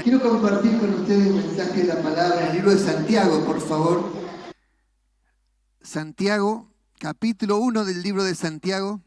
Quiero compartir con ustedes un mensaje de la palabra en el libro de Santiago, por favor. Santiago, capítulo 1 del libro de Santiago.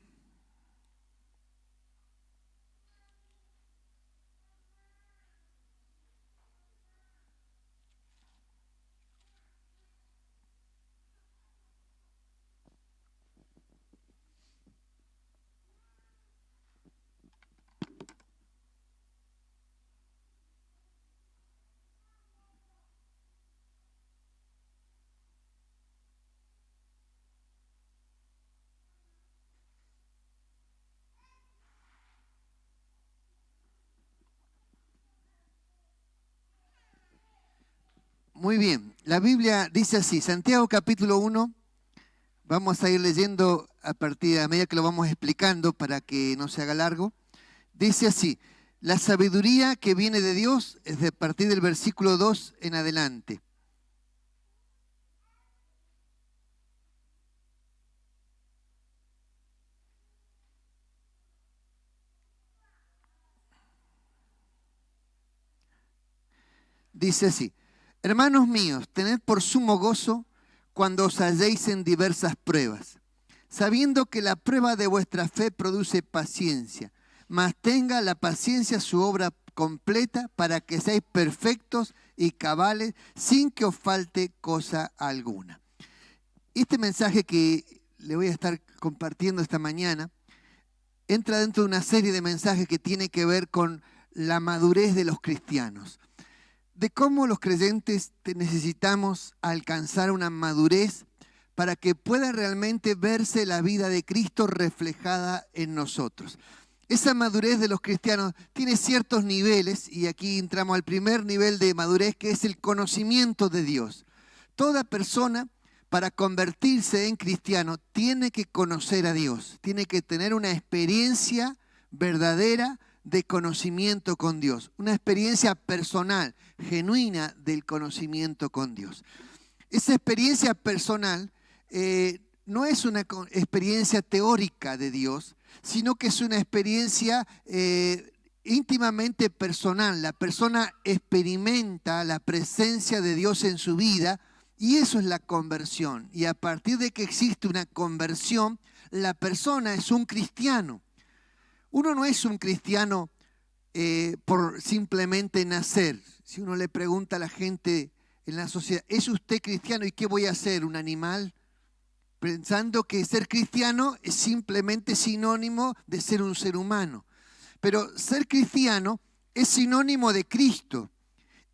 Muy bien, la Biblia dice así, Santiago capítulo 1, vamos a ir leyendo a medida que lo vamos explicando para que no se haga largo. Dice así, la sabiduría que viene de Dios es de partir del versículo 2 en adelante. Dice así, hermanos míos, tened por sumo gozo cuando os halléis en diversas pruebas, sabiendo que la prueba de vuestra fe produce paciencia, mas tenga la paciencia su obra completa para que seáis perfectos y cabales sin que os falte cosa alguna. Este mensaje que le voy a estar compartiendo esta mañana entra dentro de una serie de mensajes que tiene que ver con la madurez de los cristianos, de cómo los creyentes necesitamos alcanzar una madurez para que pueda realmente verse la vida de Cristo reflejada en nosotros. Esa madurez de los cristianos tiene ciertos niveles y aquí entramos al primer nivel de madurez, que es el conocimiento de Dios. Toda persona, para convertirse en cristiano, tiene que conocer a Dios, tiene que tener una experiencia verdadera de conocimiento con Dios, una experiencia personal, genuina del conocimiento con Dios. Esa experiencia personal no es una experiencia teórica de Dios, sino que es una experiencia íntimamente personal. La persona experimenta la presencia de Dios en su vida y eso es la conversión. Y a partir de que existe una conversión, la persona es un cristiano. Uno no es un cristiano por simplemente nacer. Si uno le pregunta a la gente en la sociedad, ¿es usted cristiano y qué voy a hacer? ¿Un animal? Pensando que ser cristiano es simplemente sinónimo de ser un ser humano. Pero ser cristiano es sinónimo de Cristo.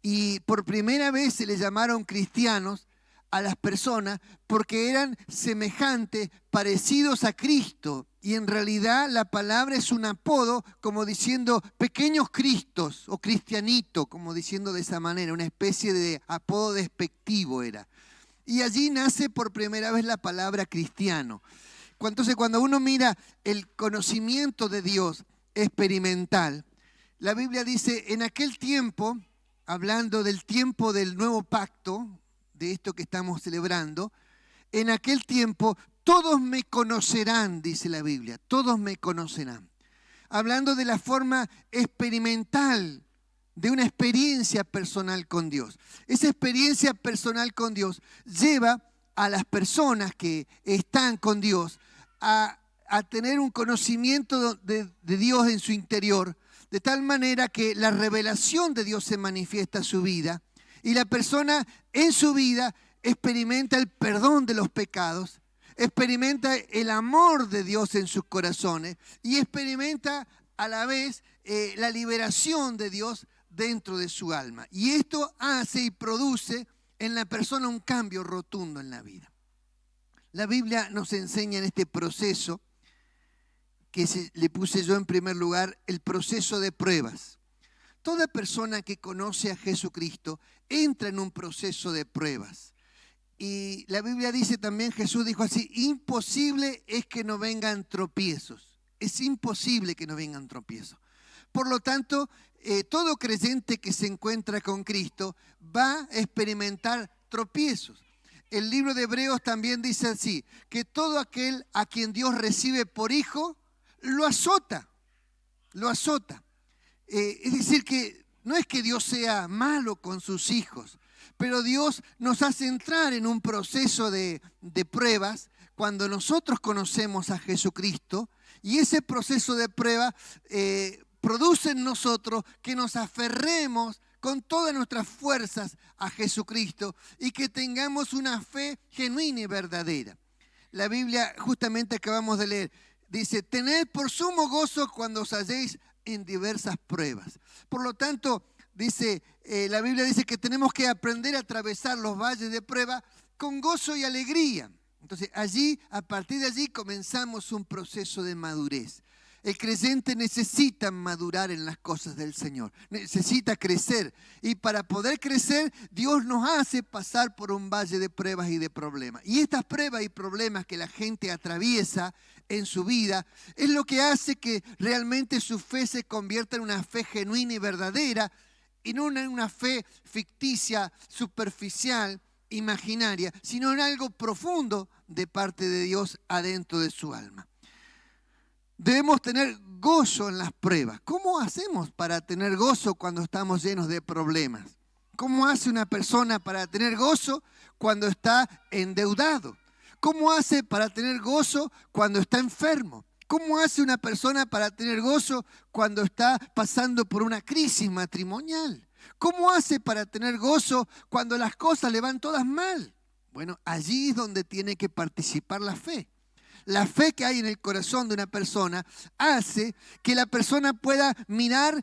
Y por primera vez se le llamaron cristianos a las personas porque eran semejantes, parecidos a Cristo. Y en realidad la palabra es un apodo, como diciendo pequeños cristos o cristianito, como diciendo de esa manera, una especie de apodo despectivo era. Y allí nace por primera vez la palabra cristiano. Entonces cuando uno mira el conocimiento de Dios experimental, la Biblia dice, en aquel tiempo, hablando del tiempo del nuevo pacto, de esto que estamos celebrando, en aquel tiempo todos me conocerán, dice la Biblia, todos me conocerán. Hablando de la forma experimental, de una experiencia personal con Dios. Esa experiencia personal con Dios lleva a las personas que están con Dios a tener un conocimiento de Dios en su interior, de tal manera que la revelación de Dios se manifiesta en su vida y la persona en su vida experimenta el perdón de los pecados, experimenta el amor de Dios en sus corazones y experimenta a la vez la liberación de Dios dentro de su alma. Y esto hace y produce en la persona un cambio rotundo en la vida. La Biblia nos enseña en este proceso, que le puse yo en primer lugar, el proceso de pruebas. Toda persona que conoce a Jesucristo entra en un proceso de pruebas. Y la Biblia dice también, Jesús dijo así, imposible es que no vengan tropiezos. Es imposible que no vengan tropiezos. Por lo tanto, todo creyente que se encuentra con Cristo va a experimentar tropiezos. El libro de Hebreos también dice así, que todo aquel a quien Dios recibe por hijo, lo azota, lo azota. Es decir, que No es que Dios sea malo con sus hijos, pero Dios nos hace entrar en un proceso de pruebas cuando nosotros conocemos a Jesucristo, y ese proceso de prueba produce en nosotros que nos aferremos con todas nuestras fuerzas a Jesucristo y que tengamos una fe genuina y verdadera. La Biblia, justamente acabamos de leer, dice: tened por sumo gozo cuando os halléis en diversas pruebas. Por lo tanto, dice, la Biblia dice que tenemos que aprender a atravesar los valles de prueba con gozo y alegría. Entonces, a partir de allí comenzamos un proceso de madurez. El creyente necesita madurar en las cosas del Señor, necesita crecer. Y para poder crecer, Dios nos hace pasar por un valle de pruebas y de problemas. Y estas pruebas y problemas que la gente atraviesa en su vida es lo que hace que realmente su fe se convierta en una fe genuina y verdadera, y no en una fe ficticia, superficial, imaginaria, sino en algo profundo de parte de Dios adentro de su alma. Debemos tener gozo en las pruebas. ¿Cómo hacemos para tener gozo cuando estamos llenos de problemas? ¿Cómo hace una persona para tener gozo cuando está endeudado? ¿Cómo hace para tener gozo cuando está enfermo? ¿Cómo hace una persona para tener gozo cuando está pasando por una crisis matrimonial? ¿Cómo hace para tener gozo cuando las cosas le van todas mal? Bueno, allí es donde tiene que participar la fe. La fe que hay en el corazón de una persona hace que la persona pueda mirar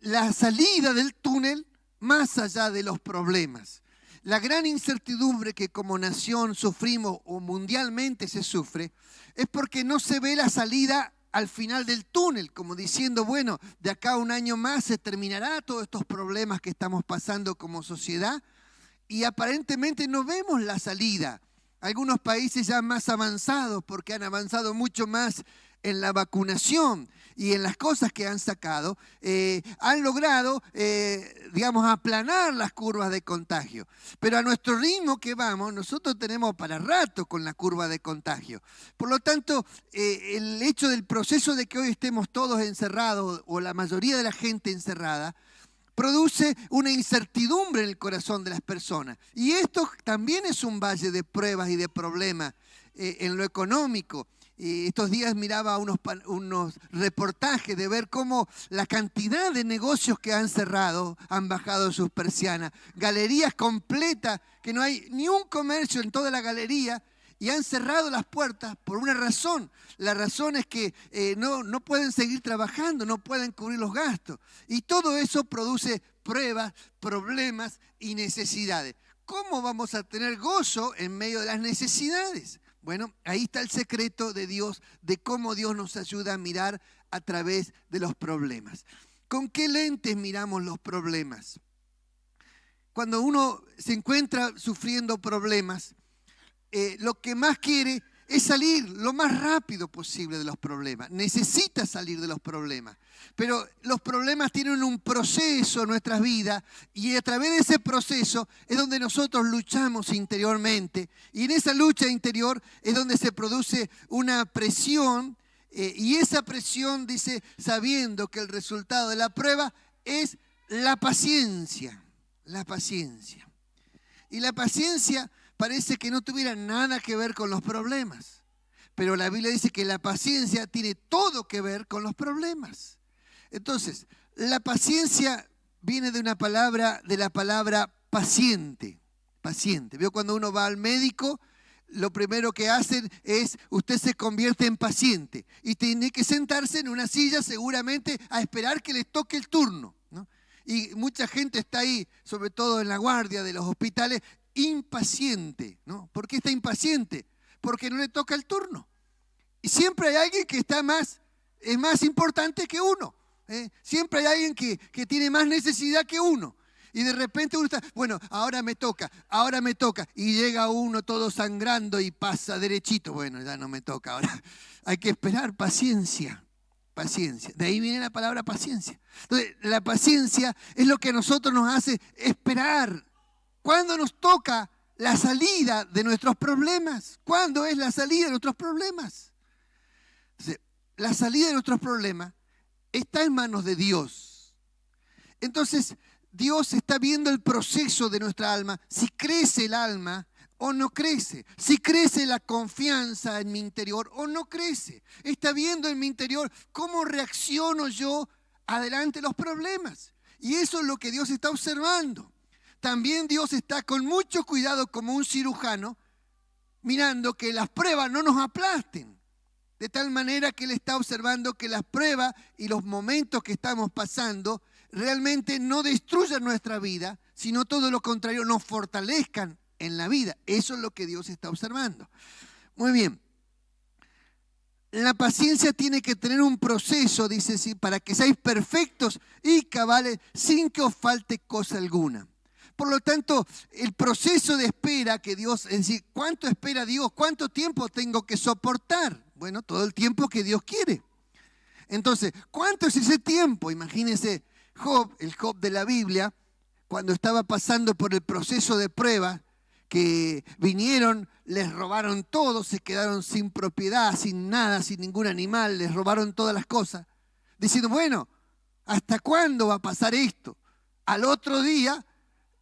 la salida del túnel más allá de los problemas. La gran incertidumbre que como nación sufrimos o mundialmente se sufre es porque no se ve la salida al final del túnel, como diciendo, bueno, de acá a un año más se terminará todos estos problemas que estamos pasando como sociedad, y aparentemente no vemos la salida. Algunos países ya más avanzados, porque han avanzado mucho más en la vacunación y en las cosas que han sacado, han logrado, aplanar las curvas de contagio. Pero a nuestro ritmo que vamos, nosotros tenemos para rato con la curva de contagio. Por lo tanto, el hecho del proceso de que hoy estemos todos encerrados, o la mayoría de la gente encerrada, produce una incertidumbre en el corazón de las personas. Y esto también es un valle de pruebas y de problemas en lo económico. Estos días miraba unos reportajes de ver cómo la cantidad de negocios que han cerrado, han bajado sus persianas. Galerías completas, que no hay ni un comercio en toda la galería, y han cerrado las puertas por una razón. La razón es que no pueden seguir trabajando, no pueden cubrir los gastos. Y todo eso produce pruebas, problemas y necesidades. ¿Cómo vamos a tener gozo en medio de las necesidades? Bueno, ahí está el secreto de Dios, de cómo Dios nos ayuda a mirar a través de los problemas. ¿Con qué lentes miramos los problemas? Cuando uno se encuentra sufriendo problemas, lo que más quiere es salir lo más rápido posible de los problemas. Necesita salir de los problemas. Pero los problemas tienen un proceso en nuestras vidas, y a través de ese proceso es donde nosotros luchamos interiormente. Y en esa lucha interior es donde se produce una presión, y esa presión, dice, sabiendo que el resultado de la prueba es la paciencia. La paciencia. Y la paciencia parece que no tuviera nada que ver con los problemas. Pero la Biblia dice que la paciencia tiene todo que ver con los problemas. Entonces, la paciencia viene de la palabra paciente. Paciente. ¿Vio? Cuando uno va al médico, lo primero que hacen es, usted se convierte en paciente. Y tiene que sentarse en una silla seguramente a esperar que le toque el turno, ¿no? Y mucha gente está ahí, sobre todo en la guardia de los hospitales, impaciente, ¿no? ¿Por qué está impaciente? Porque no le toca el turno. Y siempre hay alguien que es más importante que uno. Siempre hay alguien que tiene más necesidad que uno. Y de repente uno está, bueno, ahora me toca. Y llega uno todo sangrando y pasa derechito. Bueno, ya no me toca ahora. Hay que esperar, paciencia. Paciencia. De ahí viene la palabra paciencia. Entonces, la paciencia es lo que a nosotros nos hace esperar. ¿Cuándo nos toca la salida de nuestros problemas? ¿Cuándo es la salida de nuestros problemas? Entonces, la salida de nuestros problemas está en manos de Dios. Entonces, Dios está viendo el proceso de nuestra alma, si crece el alma o no crece, si crece la confianza en mi interior o no crece. Está viendo en mi interior cómo reacciono yo adelante los problemas. Y eso es lo que Dios está observando. También Dios está con mucho cuidado como un cirujano, mirando que las pruebas no nos aplasten. De tal manera que Él está observando que las pruebas y los momentos que estamos pasando realmente no destruyan nuestra vida, sino todo lo contrario, nos fortalezcan en la vida. Eso es lo que Dios está observando. Muy bien. La paciencia tiene que tener un proceso, dice así, para que seáis perfectos y cabales sin que os falte cosa alguna. Por lo tanto, el proceso de espera que Dios, es decir, ¿cuánto espera Dios? ¿Cuánto tiempo tengo que soportar? Bueno, todo el tiempo que Dios quiere. Entonces, ¿cuánto es ese tiempo? Imagínense Job, el Job de la Biblia, cuando estaba pasando por el proceso de prueba, que vinieron, les robaron todo, se quedaron sin propiedad, sin nada, sin ningún animal, les robaron todas las cosas, diciendo, bueno, ¿hasta cuándo va a pasar esto? Al otro día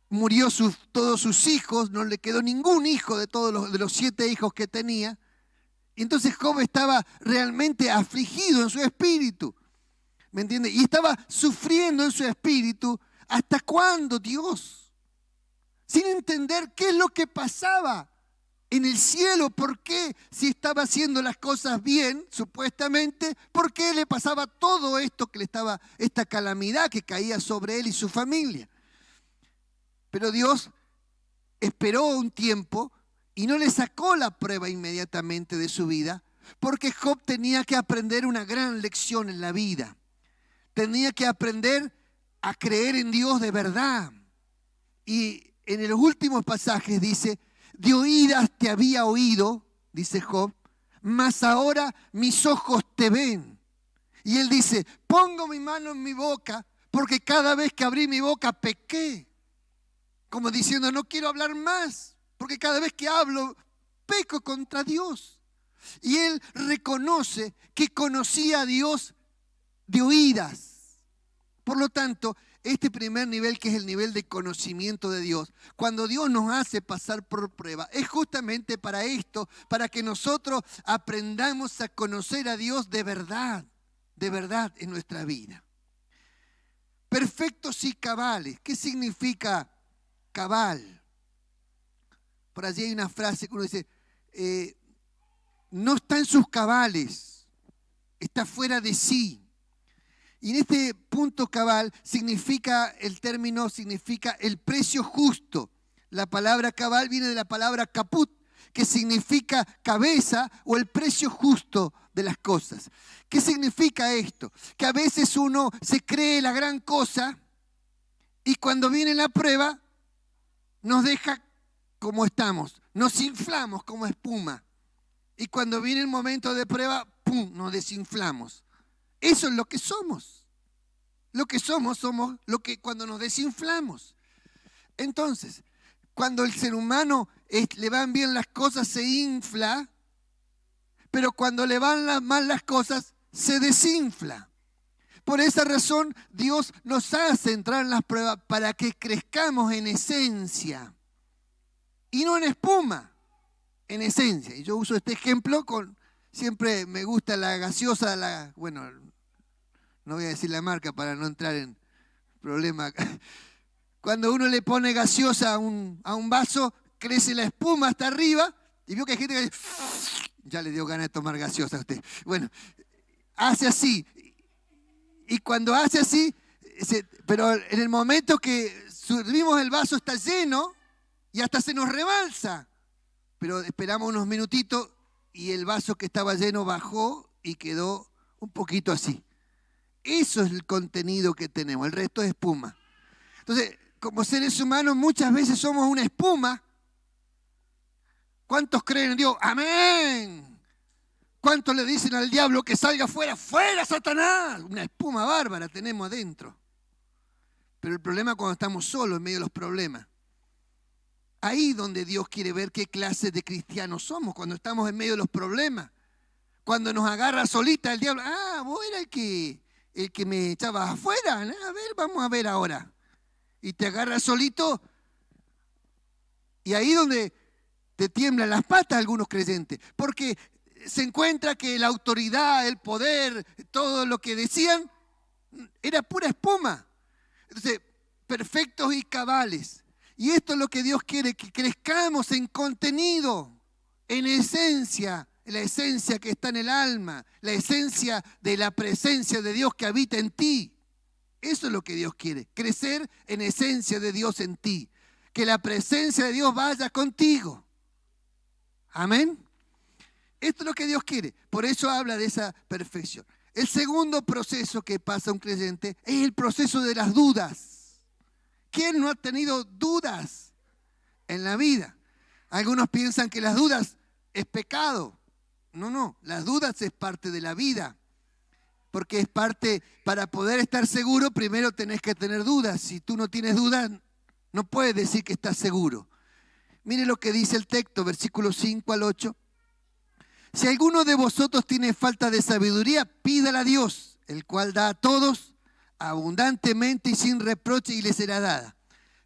murió todos sus hijos, no le quedó ningún hijo de todos los 7 hijos que tenía. Y entonces Job estaba realmente afligido en su espíritu, ¿me entiende? Y estaba sufriendo en su espíritu. ¿Hasta cuándo, Dios? Sin entender qué es lo que pasaba en el cielo. ¿Por qué? Si estaba haciendo las cosas bien, supuestamente, ¿por qué le pasaba todo esto esta calamidad que caía sobre él y su familia? Pero Dios esperó un tiempo y no le sacó la prueba inmediatamente de su vida, porque Job tenía que aprender una gran lección en la vida. Tenía que aprender a creer en Dios de verdad. Y en los últimos pasajes dice, de oídas te había oído, dice Job, mas ahora mis ojos te ven. Y él dice, pongo mi mano en mi boca, porque cada vez que abrí mi boca pequé. Como diciendo, no quiero hablar más, porque cada vez que hablo, peco contra Dios. Y él reconoce que conocía a Dios de oídas. Por lo tanto, este primer nivel, que es el nivel de conocimiento de Dios, cuando Dios nos hace pasar por prueba, es justamente para esto, para que nosotros aprendamos a conocer a Dios de verdad en nuestra vida. Perfectos y cabales. ¿Qué significa cabal? Por allí hay una frase que uno dice, no está en sus cabales, está fuera de sí. Y en este punto cabal el término significa el precio justo. La palabra cabal viene de la palabra caput, que significa cabeza o el precio justo de las cosas. ¿Qué significa esto? Que a veces uno se cree la gran cosa y cuando viene la prueba nos deja como estamos, nos inflamos como espuma. Y cuando viene el momento de prueba, ¡pum!, nos desinflamos. Eso es lo que somos. Lo que somos lo que cuando nos desinflamos. Entonces, cuando el ser humano le van bien las cosas, se infla, pero cuando le van mal las cosas, se desinfla. Por esa razón, Dios nos hace entrar en las pruebas para que crezcamos en esencia. Y no en espuma, en esencia. Y yo uso este ejemplo siempre me gusta la gaseosa, bueno, no voy a decir la marca para no entrar en problema. Cuando uno le pone gaseosa a un vaso, crece la espuma hasta arriba, y veo que hay gente que dice, ya le dio ganas de tomar gaseosa a usted. Bueno, hace así. Y cuando hace así, pero en el momento que servimos el vaso está lleno, y hasta se nos rebalsa. Pero esperamos unos minutitos y el vaso que estaba lleno bajó y quedó un poquito así. Eso es el contenido que tenemos, el resto es espuma. Entonces, como seres humanos muchas veces somos una espuma. ¿Cuántos creen en Dios? ¡Amén! ¿Cuántos le dicen al diablo que salga fuera? ¡Fuera, Satanás! Una espuma bárbara tenemos adentro. Pero el problema es cuando estamos solos en medio de los problemas. Ahí donde Dios quiere ver qué clase de cristianos somos, cuando estamos en medio de los problemas. Cuando nos agarra solita el diablo. Ah, vos era el que me echaba afuera. ¿No? A ver, vamos a ver ahora. Y te agarras solito. Y ahí donde te tiemblan las patas algunos creyentes. Porque se encuentra que la autoridad, el poder, todo lo que decían era pura espuma. Entonces, perfectos y cabales. Y esto es lo que Dios quiere, que crezcamos en contenido, en esencia, la esencia que está en el alma, la esencia de la presencia de Dios que habita en ti. Eso es lo que Dios quiere, crecer en esencia de Dios en ti. Que la presencia de Dios vaya contigo. Amén. Esto es lo que Dios quiere. Por eso habla de esa perfección. El segundo proceso que pasa un creyente es el proceso de las dudas. ¿Quién no ha tenido dudas en la vida? Algunos piensan que las dudas es pecado. No, las dudas es parte de la vida. Porque es parte, para poder estar seguro, primero tenés que tener dudas. Si tú no tienes dudas, no puedes decir que estás seguro. Mire lo que dice el texto, versículos 5 al 8. Si alguno de vosotros tiene falta de sabiduría, pídala a Dios, el cual da a todos abundantemente y sin reproche y le será dada.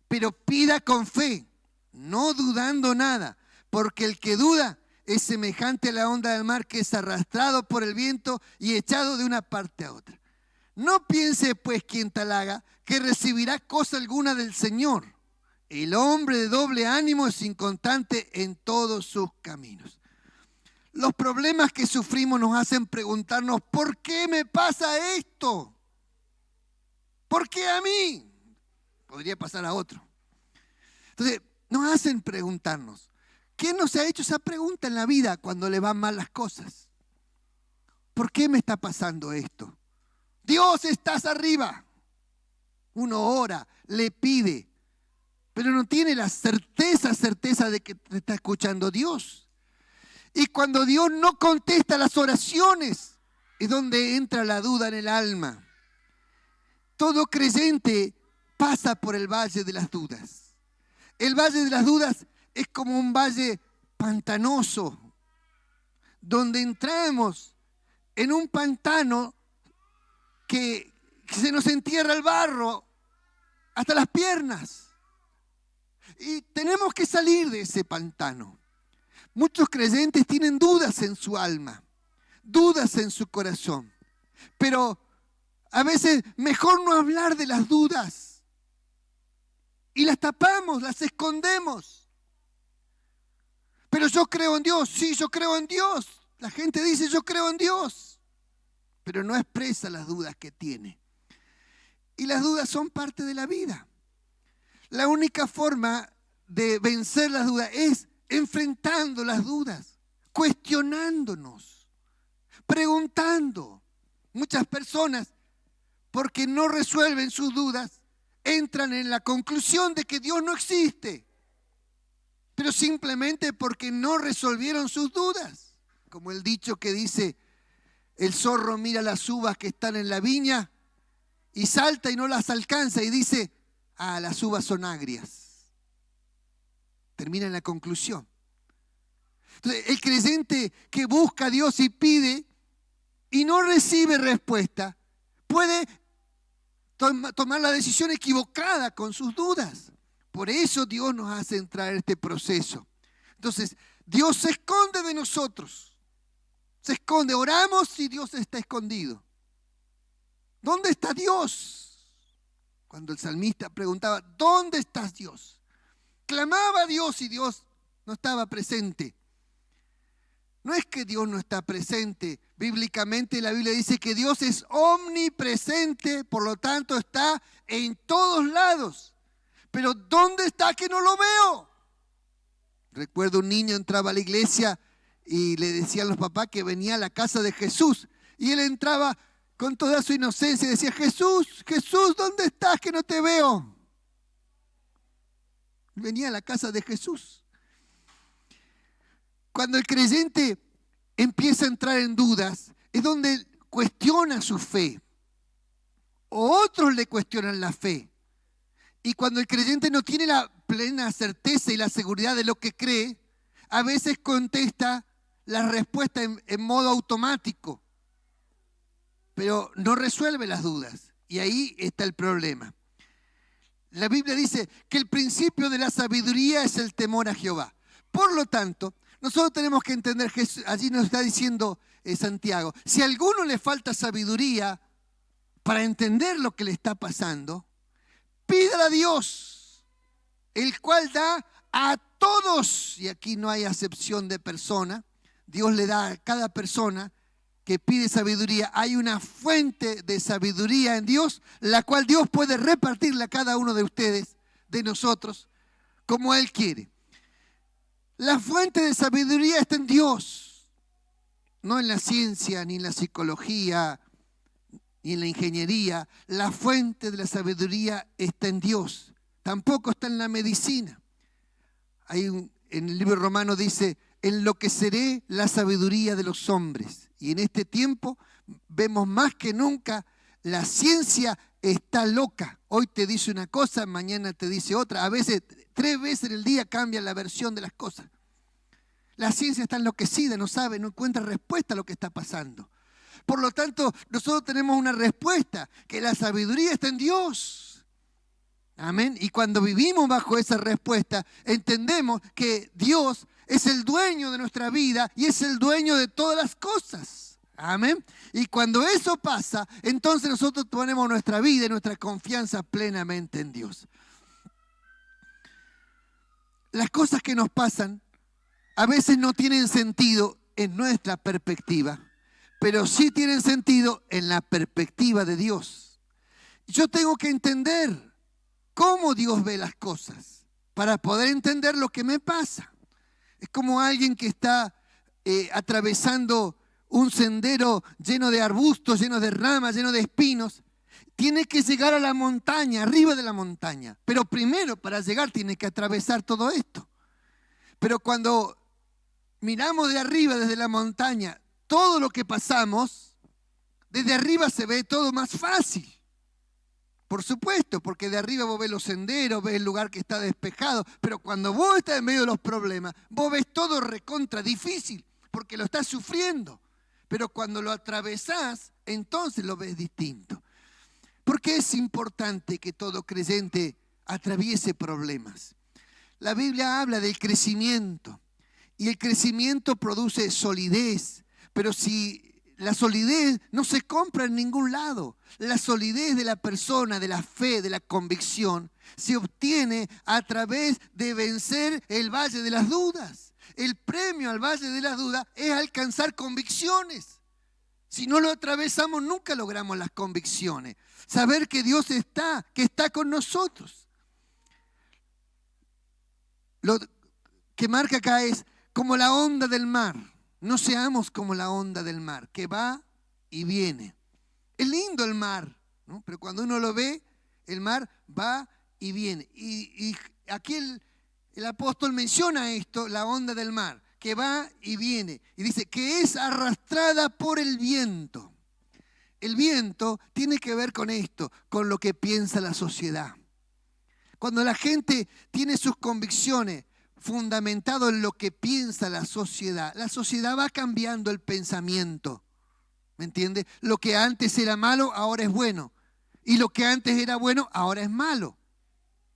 Pero pida con fe, no dudando nada, porque el que duda es semejante a la onda del mar que es arrastrado por el viento y echado de una parte a otra. No piense pues quien tal haga que recibirá cosa alguna del Señor. El hombre de doble ánimo es inconstante en todos sus caminos. Los problemas que sufrimos nos hacen preguntarnos, ¿por qué me pasa esto? ¿Por qué a mí? Podría pasar a otro. Entonces, nos hacen preguntarnos. ¿Quién nos ha hecho esa pregunta en la vida cuando le van mal las cosas? ¿Por qué me está pasando esto? Dios, estás arriba. Uno ora, le pide, pero no tiene la certeza de que te está escuchando Dios. Y cuando Dios no contesta las oraciones, es donde entra la duda en el alma. Todo creyente pasa por el valle de las dudas. El valle de las dudas es como un valle pantanoso, donde entramos en un pantano que se nos entierra el barro hasta las piernas. Y tenemos que salir de ese pantano. Muchos creyentes tienen dudas en su alma, dudas en su corazón. Pero a veces mejor no hablar de las dudas. Y las tapamos, las escondemos. Pero yo creo en Dios, sí, yo creo en Dios. La gente dice yo creo en Dios, pero no expresa las dudas que tiene. Y las dudas son parte de la vida. La única forma de vencer las dudas es enfrentando las dudas, cuestionándonos, preguntando. Muchas personas, porque no resuelven sus dudas, entran en la conclusión de que Dios no existe, pero simplemente porque no resolvieron sus dudas. Como el dicho que dice, el zorro mira las uvas que están en la viña y salta y no las alcanza y dice, las uvas son agrias. Termina en la conclusión. Entonces, el creyente que busca a Dios y pide y no recibe respuesta, puede tomar la decisión equivocada con sus dudas. Por eso Dios nos hace entrar en este proceso. Entonces, Dios se esconde de nosotros. Se esconde, oramos y Dios está escondido. ¿Dónde está Dios? Cuando el salmista preguntaba, ¿dónde estás Dios? Clamaba a Dios y Dios no estaba presente. No es que Dios no está presente. Bíblicamente la Biblia dice que Dios es omnipresente, por lo tanto está en todos lados. Pero ¿dónde está que no lo veo? Recuerdo un niño entraba a la iglesia y le decían los papás que venía a la casa de Jesús. Y él entraba con toda su inocencia y decía, Jesús, Jesús, ¿dónde estás que no te veo? Venía a la casa de Jesús. Cuando el creyente empieza a entrar en dudas, es donde cuestiona su fe. O otros le cuestionan la fe. Y cuando el creyente no tiene la plena certeza y la seguridad de lo que cree, a veces contesta la respuesta en modo automático. pero no resuelve las dudas. Y ahí está el problema. La Biblia dice que el principio de la sabiduría es el temor a Jehová. Por lo tanto, nosotros tenemos que entender que allí nos está diciendo Santiago, si a alguno le falta sabiduría para entender lo que le está pasando, pídala a Dios, el cual da a todos, y aquí no hay acepción de persona, Dios le da a cada persona que pide sabiduría. Hay una fuente de sabiduría en Dios, la cual Dios puede repartirle a cada uno de ustedes, de nosotros, como Él quiere. La fuente de sabiduría está en Dios, no en la ciencia, ni en la psicología, ni en la ingeniería. La fuente de la sabiduría está en Dios, tampoco está en la medicina. En el libro romano dice, enloqueceré la sabiduría de los hombres. Y en este tiempo vemos más que nunca, la ciencia está loca. Hoy te dice una cosa, mañana te dice otra. A veces 3 veces en el día cambia la versión de las cosas. La ciencia está enloquecida, no sabe, no encuentra respuesta a lo que está pasando. Por lo tanto, nosotros tenemos una respuesta, que la sabiduría está en Dios. Amén. Y cuando vivimos bajo esa respuesta, entendemos que Dios es el dueño de nuestra vida y es el dueño de todas las cosas. Amén. Y cuando eso pasa, entonces nosotros ponemos nuestra vida y nuestra confianza plenamente en Dios. Las cosas que nos pasan a veces no tienen sentido en nuestra perspectiva, pero sí tienen sentido en la perspectiva de Dios. Yo tengo que entender cómo Dios ve las cosas para poder entender lo que me pasa. Es como alguien que está atravesando un sendero lleno de arbustos, lleno de ramas, lleno de espinos. Tiene que llegar a la montaña, arriba de la montaña. Pero primero, para llegar, tiene que atravesar todo esto. Pero cuando miramos de arriba, desde la montaña, todo lo que pasamos, desde arriba se ve todo más fácil. Por supuesto, porque de arriba vos ves los senderos, ves el lugar que está despejado, pero cuando vos estás en medio de los problemas, vos ves todo recontra difícil, porque lo estás sufriendo. Pero cuando lo atravesás, entonces lo ves distinto. ¿Por qué es importante que todo creyente atraviese problemas? La Biblia habla del crecimiento, y el crecimiento produce solidez, pero si la solidez no se compra en ningún lado. La solidez de la persona, de la fe, de la convicción, se obtiene a través de vencer el valle de las dudas. El premio al valle de las dudas es alcanzar convicciones. Si no lo atravesamos, nunca logramos las convicciones. Saber que Dios está, que está con nosotros. Lo que marca acá es como la onda del mar. No seamos como la onda del mar, que va y viene. Es lindo el mar, ¿no? Pero cuando uno lo ve, el mar va y viene. Y aquí el apóstol menciona esto, la onda del mar, que va y viene. Y dice que es arrastrada por el viento. El viento tiene que ver con esto, con lo que piensa la sociedad. Cuando la gente tiene sus convicciones fundamentado en lo que piensa la sociedad va cambiando el pensamiento. ¿Me entiende? Lo que antes era malo, ahora es bueno. Y lo que antes era bueno, ahora es malo.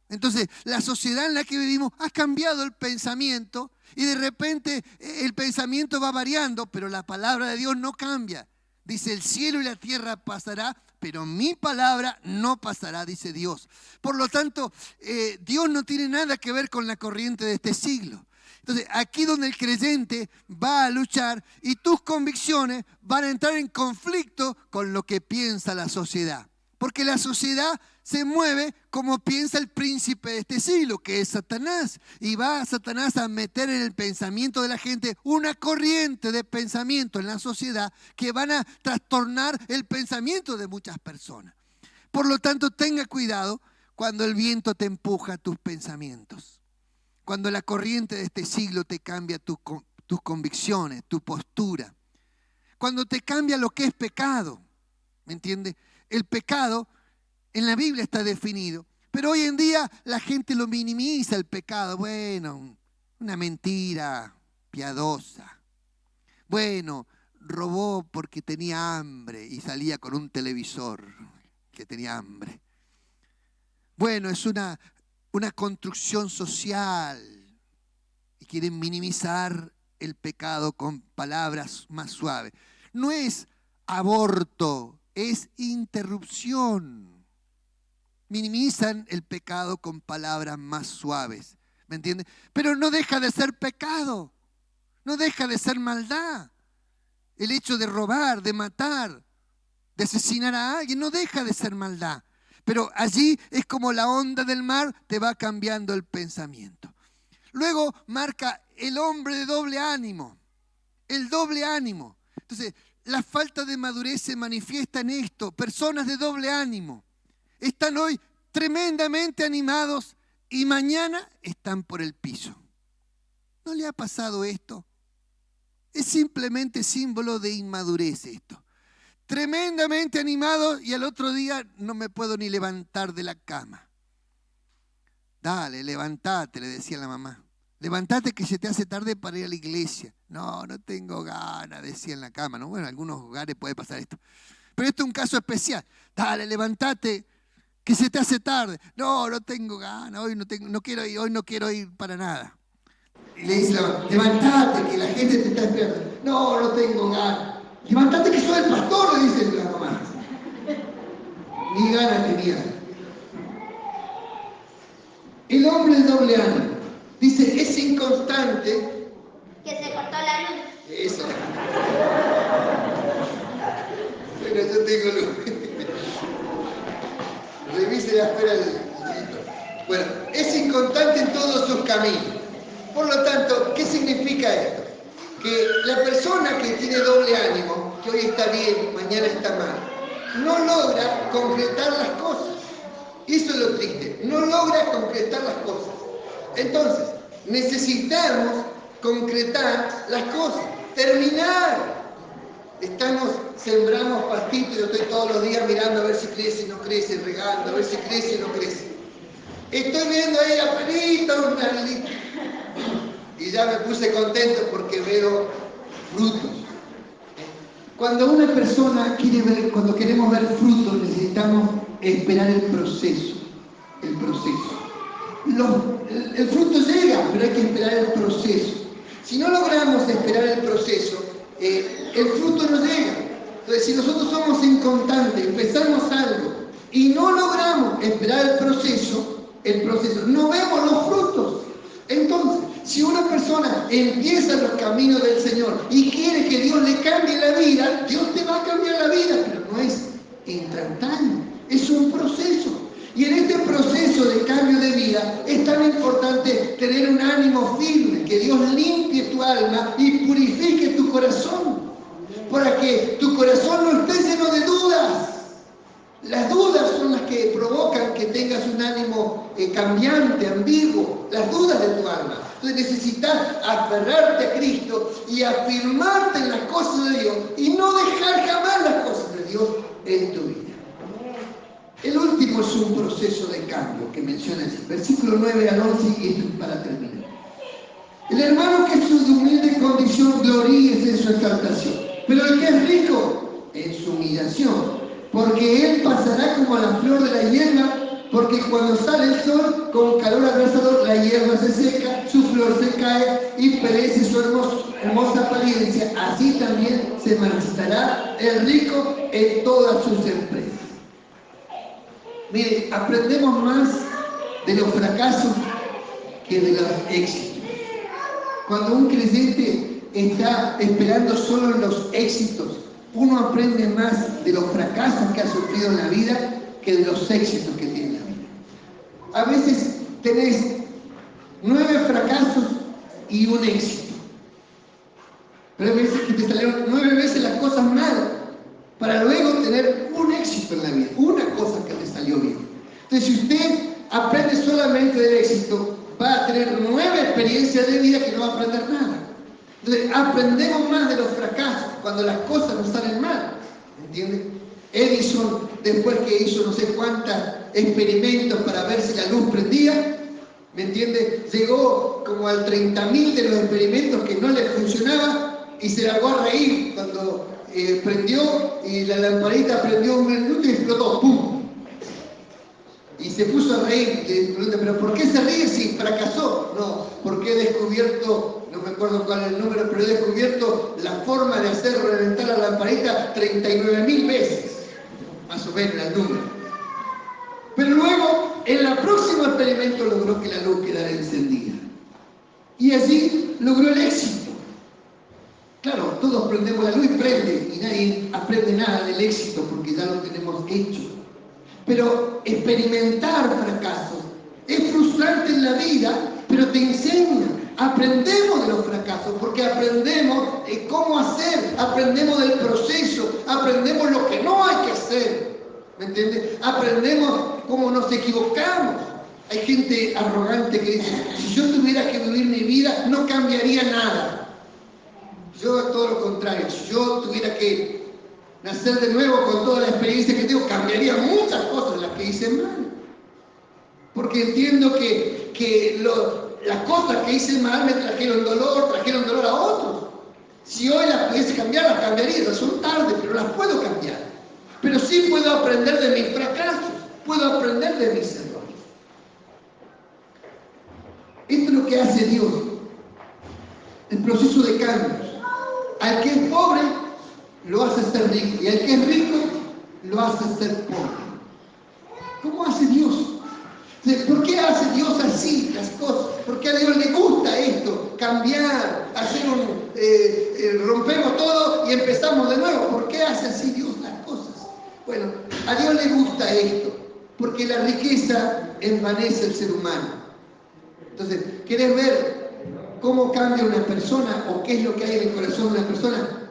Entonces, la sociedad en la que vivimos ha cambiado el pensamiento y de repente el pensamiento va variando, pero la palabra de Dios no cambia. Dice, el cielo y la tierra pasará, pero mi palabra no pasará, dice Dios. Por lo tanto, Dios no tiene nada que ver con la corriente de este siglo. Entonces, aquí donde el creyente va a luchar y tus convicciones van a entrar en conflicto con lo que piensa la sociedad. Porque la sociedad se mueve como piensa el príncipe de este siglo, que es Satanás. Y va a Satanás a meter en el pensamiento de la gente una corriente de pensamiento en la sociedad que van a trastornar el pensamiento de muchas personas. Por lo tanto, tenga cuidado cuando el viento te empuja tus pensamientos. Cuando la corriente de este siglo te cambia tus convicciones, tu postura. Cuando te cambia lo que es pecado. ¿Me entiende? El pecado en la Biblia está definido, pero hoy en día la gente lo minimiza el pecado. Bueno, una mentira piadosa. Bueno, robó porque tenía hambre y salía con un televisor que tenía hambre. Bueno, es una construcción social y quieren minimizar el pecado con palabras más suaves. No es aborto, es interrupción. Minimizan el pecado con palabras más suaves, ¿me entiendes? Pero no deja de ser pecado, no deja de ser maldad. El hecho de robar, de matar, de asesinar a alguien, no deja de ser maldad. Pero allí es como la onda del mar, te va cambiando el pensamiento. Luego marca el hombre de doble ánimo, el doble ánimo. Entonces, la falta de madurez se manifiesta en esto. Personas de doble ánimo están hoy tremendamente animados y mañana están por el piso. ¿No le ha pasado esto? Es simplemente símbolo de inmadurez esto. Tremendamente animado y al otro día no me puedo ni levantar de la cama. Dale, levantate, le decía la mamá. Levantate que se te hace tarde para ir a la iglesia. No, no tengo ganas, decía en la cama. ¿No? Bueno, en algunos hogares puede pasar esto. Pero esto es un caso especial. Dale, levantate que se te hace tarde. No, no tengo ganas, hoy no quiero ir para nada. Y le dice la mamá, levantate que la gente te está esperando. No, no tengo ganas. Levantate que soy el pastor, le dice la mamá. Ni ganas tenía. El hombre de doble ánimo. Dice, es inconstante. Que se cortó la luz. Eso. Bueno, yo tengo luz. Revise afuera el sitio. Bueno, es inconstante en todos sus caminos. Por lo tanto, ¿qué significa esto? Que la persona que tiene doble ánimo, que hoy está bien, mañana está mal, no logra concretar las cosas. Eso es lo triste, no logra concretar las cosas. Entonces, necesitamos concretar las cosas, terminar. Sembramos pastitos, yo estoy todos los días mirando a ver si crece, no crece, regando, a ver si crece, no crece. Estoy viendo ahí apenas una arlita. Y ya me puse contento porque veo frutos. Cuando una persona cuando queremos ver frutos, necesitamos esperar el proceso. El proceso. El fruto llega, pero hay que esperar el proceso. Si no logramos esperar el proceso, el fruto no llega. Entonces, si nosotros somos inconstantes, empezamos algo y no logramos esperar el proceso, no vemos los frutos. Entonces, si una persona empieza los caminos del Señor y quiere que Dios le cambie la vida, Dios te va a cambiar la vida, pero no es instantáneo, es un proceso. Y en este proceso de cambio de vida es tan importante tener un ánimo firme, que Dios limpie tu alma y purifique tu corazón, para que tu corazón no esté lleno de dudas. Las dudas son las que provocan que tengas un ánimo cambiante, ambiguo, las dudas de tu alma. Entonces necesitas aferrarte a Cristo y afirmarte en las cosas de Dios y no dejar jamás las cosas de Dios en tu vida. El último es un proceso de cambio que menciona el versículo 9 al 11 y esto es para terminar. El hermano que es de humilde condición gloríese en su exaltación, pero el que es rico en su humillación, porque él pasará como la flor de la hierba, porque cuando sale el sol con calor abrasador, la hierba se seca, su flor se cae y perece su hermosa apariencia. Así también se marchitará el rico en todas sus empresas. Mire, aprendemos más de los fracasos que de los éxitos. Cuando un creyente está esperando solo en los éxitos, uno aprende más de los fracasos que ha sufrido en la vida que de los éxitos que tiene en la vida. A veces tenés 9 fracasos y un éxito. Pero hay veces que te salieron 9 veces las cosas mal, para luego tener un éxito en la vida, una cosa que te salió bien. Entonces, si usted aprende solamente del éxito, va a tener 9 experiencias de vida que no va a aprender nada. Entonces, aprendemos más de los fracasos cuando las cosas nos salen mal, ¿entiende? Edison, después que hizo no sé cuántos experimentos para ver si la luz prendía, ¿me entiende? Llegó como al 30.000 de los experimentos que no le funcionaba y se largó a reír cuando prendió y la lamparita prendió un minuto y explotó, ¡pum! Y se puso a reír. Y le pregunté, ¿pero por qué se ríe si fracasó? No, porque he descubierto, no me acuerdo cuál es el número, pero he descubierto la forma de hacer reventar la lamparita 39.000 veces, más o menos el número. Pero luego, en el próximo experimento logró que la luz quedara encendida. Y así logró el éxito. Claro, todos prendemos la luz y prende, y nadie aprende nada del éxito porque ya lo tenemos hecho. Pero experimentar fracasos es frustrante en la vida, pero te enseña. Aprendemos de los fracasos porque aprendemos cómo hacer, aprendemos del proceso, aprendemos lo que no hay que hacer. ¿Me entiendes? Aprendemos cómo nos equivocamos. Hay gente arrogante que dice, si yo tuviera que vivir mi vida, no cambiaría nada. Yo todo lo contrario, si yo tuviera que nacer de nuevo con toda la experiencia que tengo, cambiaría muchas cosas las que hice mal. Porque entiendo que las cosas que hice mal me trajeron dolor a otros. Si hoy las pudiese cambiar, las cambiaría, son tarde, pero las puedo cambiar. Pero sí puedo aprender de mis fracasos, puedo aprender de mis errores. Esto es lo que hace Dios, el proceso de cambios. Al que es pobre, lo hace ser rico, y al que es rico, lo hace ser pobre. ¿Cómo hace Dios? ¿Por qué hace Dios así las cosas? ¿Por qué a Dios le gusta esto? Cambiar, hacer rompemos todo y empezamos de nuevo. ¿Por qué hace así Dios las cosas? Bueno, a Dios le gusta esto, porque la riqueza envanece al ser humano. Entonces, ¿querés ver cómo cambia una persona o qué es lo que hay en el corazón de una persona?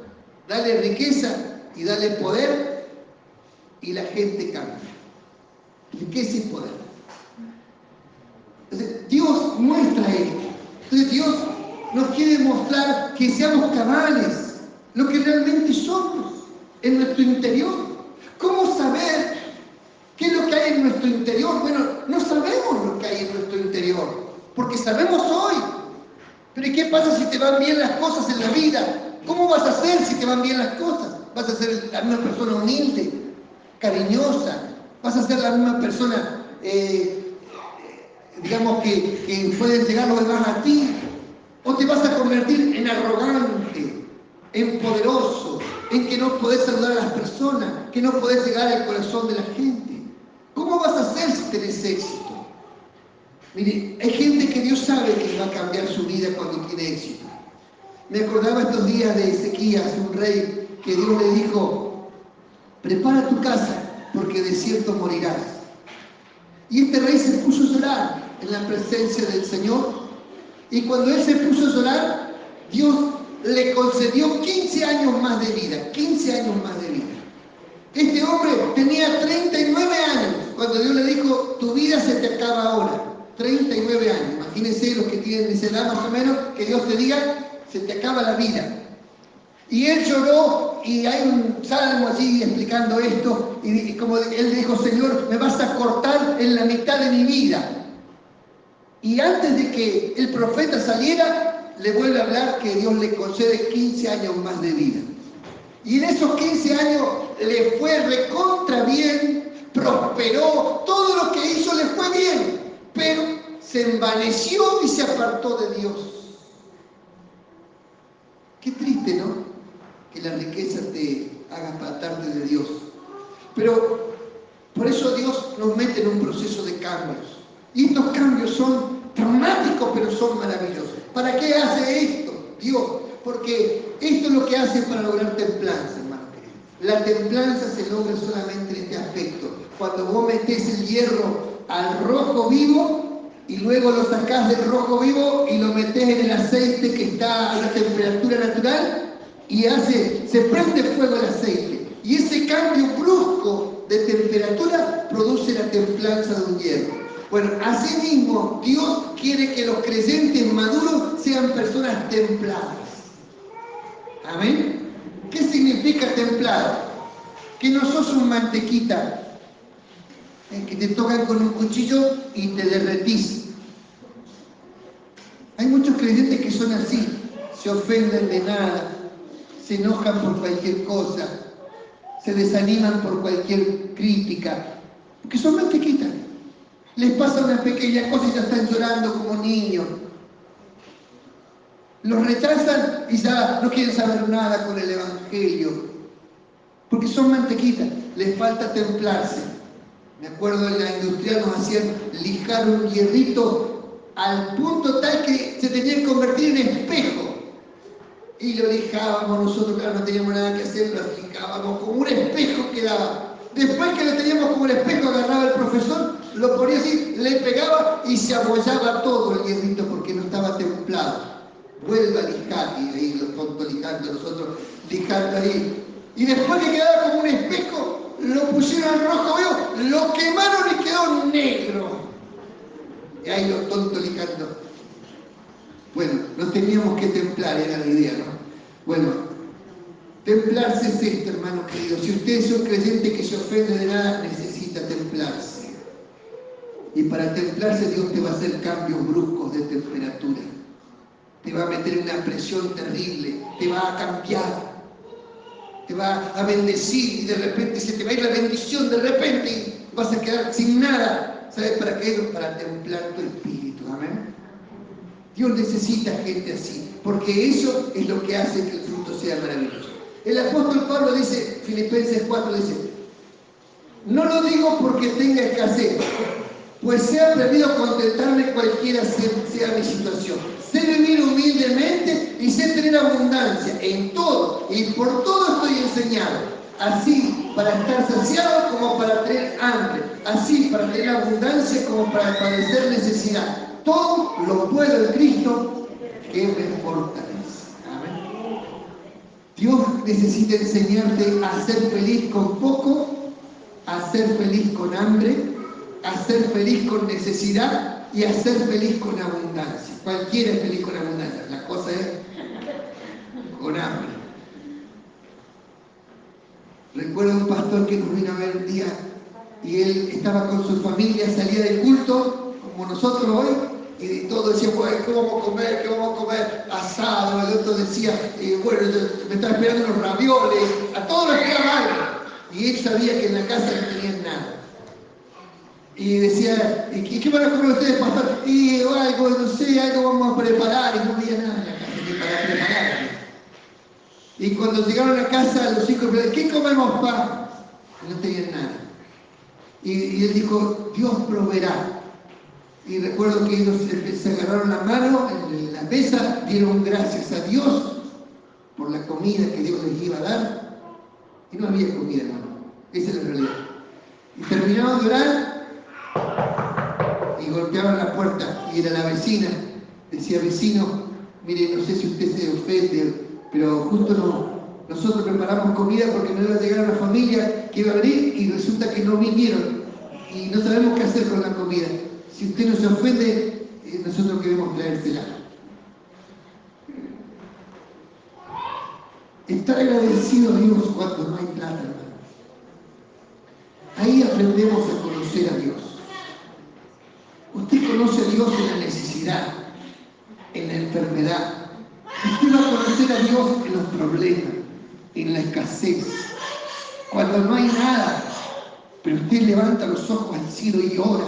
Dale riqueza y dale poder y la gente cambia. Riqueza y poder. Entonces, Dios muestra esto. Entonces, Dios nos quiere mostrar que seamos cabales, lo que realmente somos en nuestro interior. ¿Cómo saber qué es lo que hay en nuestro interior? Bueno, no sabemos lo que hay en nuestro interior, porque sabemos hoy. Pero ¿y qué pasa si te van bien las cosas en la vida? ¿Cómo vas a ser si te van bien las cosas? ¿Vas a ser la misma persona humilde, cariñosa? ¿Vas a ser la misma persona, digamos, que pueden llegar los demás a ti? ¿O te vas a convertir en arrogante, en poderoso, en que no podés saludar a las personas, que no podés llegar al corazón de la gente? ¿Cómo vas a ser si tenés éxito? Mire, hay gente que Dios sabe que va a cambiar su vida cuando tiene éxito. Me acordaba estos días de Ezequías, un rey, que Dios le dijo, prepara tu casa, porque de cierto morirás. Y este rey se puso a llorar en la presencia del Señor, y cuando él se puso a llorar, Dios le concedió 15 años más de vida, 15 años más de vida. Este hombre tenía 39 años, cuando Dios le dijo, tu vida se te acaba ahora. 39 años, imagínense los que tienen esa edad más o menos, que Dios te diga, se te acaba la vida. Y él lloró, y hay un salmo allí explicando esto, y como él dijo, Señor, me vas a cortar en la mitad de mi vida. Y antes de que el profeta saliera, le vuelve a hablar que Dios le concede 15 años más de vida. Y en esos 15 años le fue recontra bien, prosperó, todo lo que hizo le fue bien. Pero se envaneció y se apartó de Dios. Qué triste, ¿no? Que la riqueza te haga apartarte de Dios. Pero por eso Dios nos mete en un proceso de cambios. Y estos cambios son traumáticos, pero son maravillosos. ¿Para qué hace esto Dios? Porque esto es lo que hace para lograr templanza, hermano. La templanza se logra solamente en este aspecto. Cuando vos metés el hierro al rojo vivo y luego lo sacás del rojo vivo y lo metés en el aceite que está a la temperatura natural y se prende fuego el aceite. Y ese cambio brusco de temperatura produce la templanza de un hierro. Bueno, asimismo, Dios quiere que los creyentes maduros sean personas templadas. ¿Amén? ¿Qué significa templado? Que no sos un mantequita que te tocan con un cuchillo y te derretís. Hay muchos creyentes que son así, se ofenden de nada, se enojan por cualquier cosa, se desaniman por cualquier crítica, porque son mantequitas. Les pasa una pequeña cosa y ya están llorando como niños. Los rechazan y ya no quieren saber nada con el Evangelio, porque son mantequitas, les falta templarse. Me acuerdo en la industrial nos hacían lijar un hierrito al punto tal que se tenía que convertir en espejo. Y lo lijábamos nosotros, claro, no teníamos nada que hacer, lo lijábamos como un espejo quedaba. Después que lo teníamos como un espejo, agarraba el profesor, lo ponía así, le pegaba y se abollaba todo el hierrito porque no estaba templado. Vuelve a lijar, y ahí los tontos lijando, nosotros lijando ahí. Y después que quedaba como un espejo, lo pusieron rojo, veo, lo quemaron y quedó negro. Y ahí los tontos lijando. Bueno, nos teníamos que templar, era la idea, ¿no? Bueno, templarse es esto, hermano querido. Si ustedes son creyentes que se ofende de nada, necesita templarse. Y para templarse Dios te va a hacer cambios bruscos de temperatura. Te va a meter en una presión terrible, te va a cambiar, te va a bendecir y de repente se te va a ir la bendición de repente y vas a quedar sin nada. ¿Sabes para qué? Para templar tu espíritu. Amén. Dios necesita gente así, porque eso es lo que hace que el fruto sea maravilloso. El apóstol Pablo dice, Filipenses 4, dice, no lo digo porque tenga escasez, pues he aprendido a contentarme cualquiera sea mi situación. Sé vivir humildemente y sé tener abundancia en todo, y por todo estoy enseñado. Así para estar saciado como para tener hambre, así para tener abundancia como para padecer necesidad. Todo lo puedo en Cristo que me fortalece. Amén. Dios necesita enseñarte a ser feliz con poco, a ser feliz con hambre, a ser feliz con necesidad y a ser feliz con abundancia. Cualquiera es feliz con abundancia, la cosa es con hambre. Recuerdo un pastor que nos vino a ver un día y él estaba con su familia, salía del culto, como nosotros hoy, y todos decían, bueno, ¿qué vamos a comer? ¿Qué vamos a comer? Asado. El otro decía, bueno, me están esperando los ravioles. A todos les quedaba algo. Y él sabía que en la casa no tenían nada. Y decía, ¿y qué van a comer ustedes, pastor? Y algo, no sé, algo vamos a preparar. Y no había nada en la casa ni para preparar. Y cuando llegaron a casa, los hijos, ¿qué comemos, papá? No tenían nada. Y él dijo, Dios proveerá. Y recuerdo que ellos se agarraron la mano en la mesa, dieron gracias a Dios por la comida que Dios les iba a dar. Y no había comida, hermano. Esa es la realidad. Y terminaron de orar y golpeaban la puerta. Y era la vecina. Decía, vecino, mire, no sé si usted se ofende, pero justo nosotros preparamos comida porque no iba a llegar una familia que iba a venir y resulta que no vinieron. Y no sabemos qué hacer con la comida. Si usted no se ofende, nosotros queremos traérsela. Estar agradecido a Dios cuando no hay plata, hermano. Ahí aprendemos a conocer a Dios. Usted conoce a Dios en la necesidad, en la enfermedad. Usted va a conocer a Dios en los problemas, en la escasez, cuando no hay nada. Pero usted levanta los ojos al cielo y ora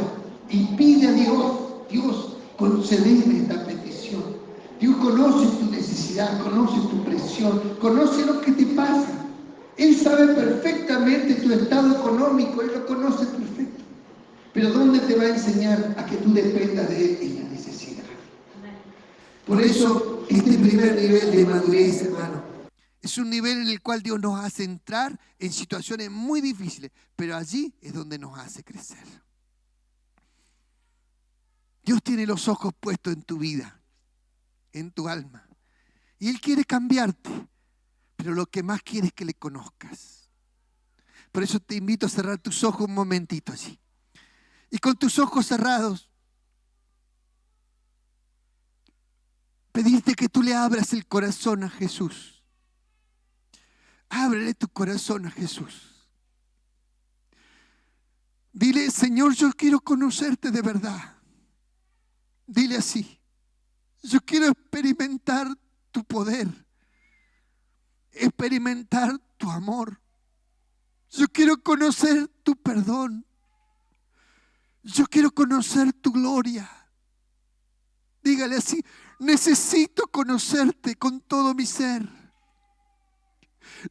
y pide a Dios, Dios, concédeme esta petición. Dios conoce tu necesidad, conoce tu presión, conoce lo que te pasa. Él sabe perfectamente tu estado económico, Él lo conoce perfecto. Pero ¿dónde te va a enseñar a que tú dependas de Él en la necesidad? Por eso, este primer nivel de madurez, hermano, es un nivel en el cual Dios nos hace entrar en situaciones muy difíciles, pero allí es donde nos hace crecer. Dios tiene los ojos puestos en tu vida, en tu alma, y Él quiere cambiarte, pero lo que más quiere es que le conozcas. Por eso te invito a cerrar tus ojos un momentito allí. Y con tus ojos cerrados, pedirte que tú le abras el corazón a Jesús. Ábrele tu corazón a Jesús. Dile, Señor, yo quiero conocerte de verdad. Dile así, yo quiero experimentar tu poder. experimentar tu amor. Yo quiero conocer tu perdón. Yo quiero conocer tu gloria. Dígale así: necesito conocerte con todo mi ser.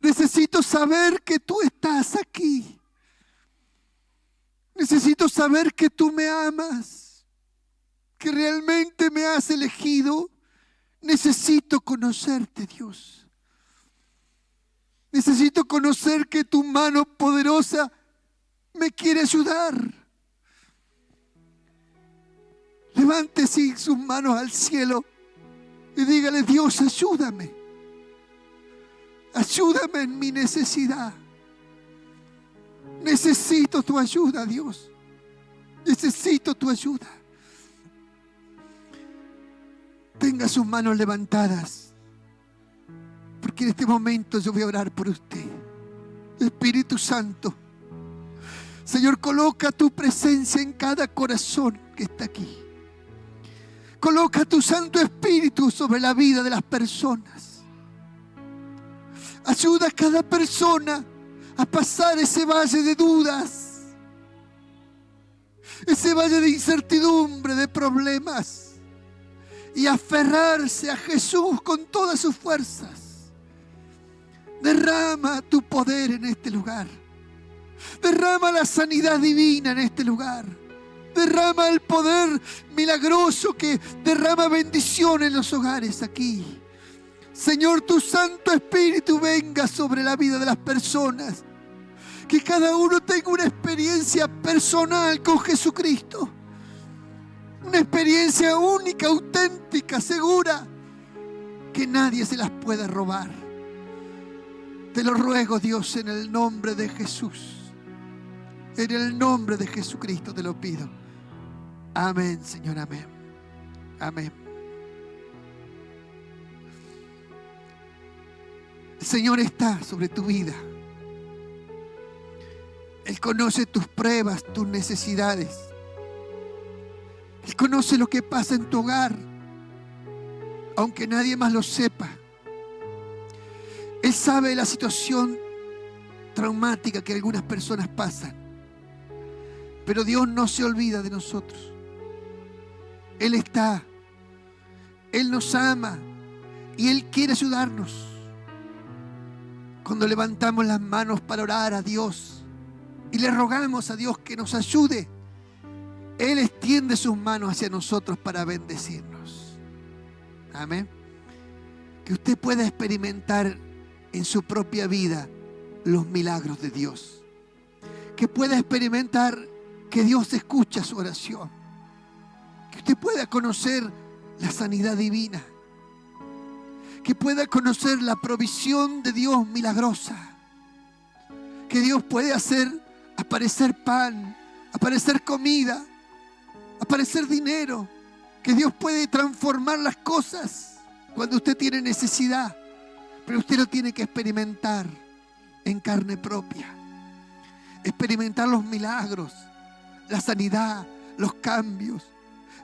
Necesito saber que tú estás aquí. Necesito saber que tú me amas, que realmente me has elegido. Necesito conocerte, Dios. Necesito conocer que tu mano poderosa me quiere ayudar. Levante sus manos al cielo y dígale: Dios, ayúdame. Ayúdame en mi necesidad. Necesito tu ayuda, Dios. Necesito tu ayuda. Tenga sus manos levantadas, porque en este momento yo voy a orar por usted. Espíritu Santo, Señor, coloca tu presencia en cada corazón que está aquí. Coloca tu Santo Espíritu sobre la vida de las personas. Ayuda a cada persona a pasar ese valle de dudas, ese valle de incertidumbre, de problemas, y aferrarse a Jesús con todas sus fuerzas. Derrama tu poder en este lugar. Derrama la sanidad divina en este lugar. Derrama el poder milagroso que derrama bendición en los hogares aquí. Señor, tu Santo Espíritu venga sobre la vida de las personas. Que cada uno tenga una experiencia personal con Jesucristo. Una experiencia única, auténtica, segura, que nadie se las pueda robar. Te lo ruego, Dios, en el nombre de Jesús. En el nombre de Jesucristo te lo pido. Amén, Señor, amén. Amén. El Señor está sobre tu vida. Él conoce tus pruebas, tus necesidades. Él conoce lo que pasa en tu hogar, aunque nadie más lo sepa. Él sabe la situación traumática que algunas personas pasan. Pero Dios no se olvida de nosotros. Él está. Él nos ama y Él quiere ayudarnos. Cuando levantamos las manos para orar a Dios y le rogamos a Dios que nos ayude, Él extiende sus manos hacia nosotros para bendecirnos. Amén. Que usted pueda experimentar en su propia vida los milagros de Dios. Que pueda experimentar que Dios escucha su oración. Que usted pueda conocer la sanidad divina. Que pueda conocer la provisión de Dios milagrosa. Que Dios puede hacer aparecer pan, aparecer comida, aparecer dinero. Que Dios puede transformar las cosas cuando usted tiene necesidad. Pero usted lo tiene que experimentar en carne propia. Experimentar los milagros, la sanidad, los cambios,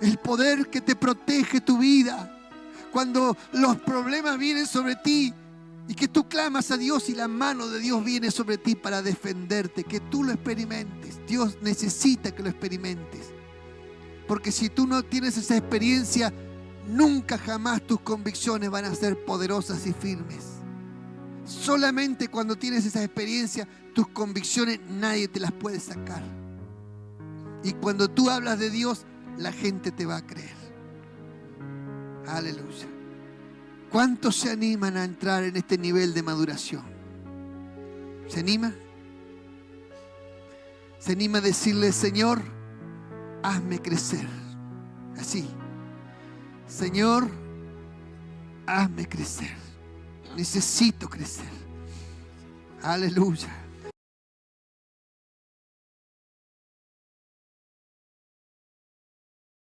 el poder que te protege tu vida. Cuando los problemas vienen sobre ti y que tú clamas a Dios y la mano de Dios viene sobre ti para defenderte, que tú lo experimentes. Dios necesita que lo experimentes. Porque si tú no tienes esa experiencia, nunca jamás tus convicciones van a ser poderosas y firmes. Solamente cuando tienes esa experiencia, tus convicciones nadie te las puede sacar. Y cuando tú hablas de Dios, la gente te va a creer. Aleluya. ¿Cuántos se animan a entrar en este nivel de maduración? ¿Se anima? ¿Se anima a decirle: Señor, hazme crecer? Así. Señor, hazme crecer. Necesito crecer. Aleluya.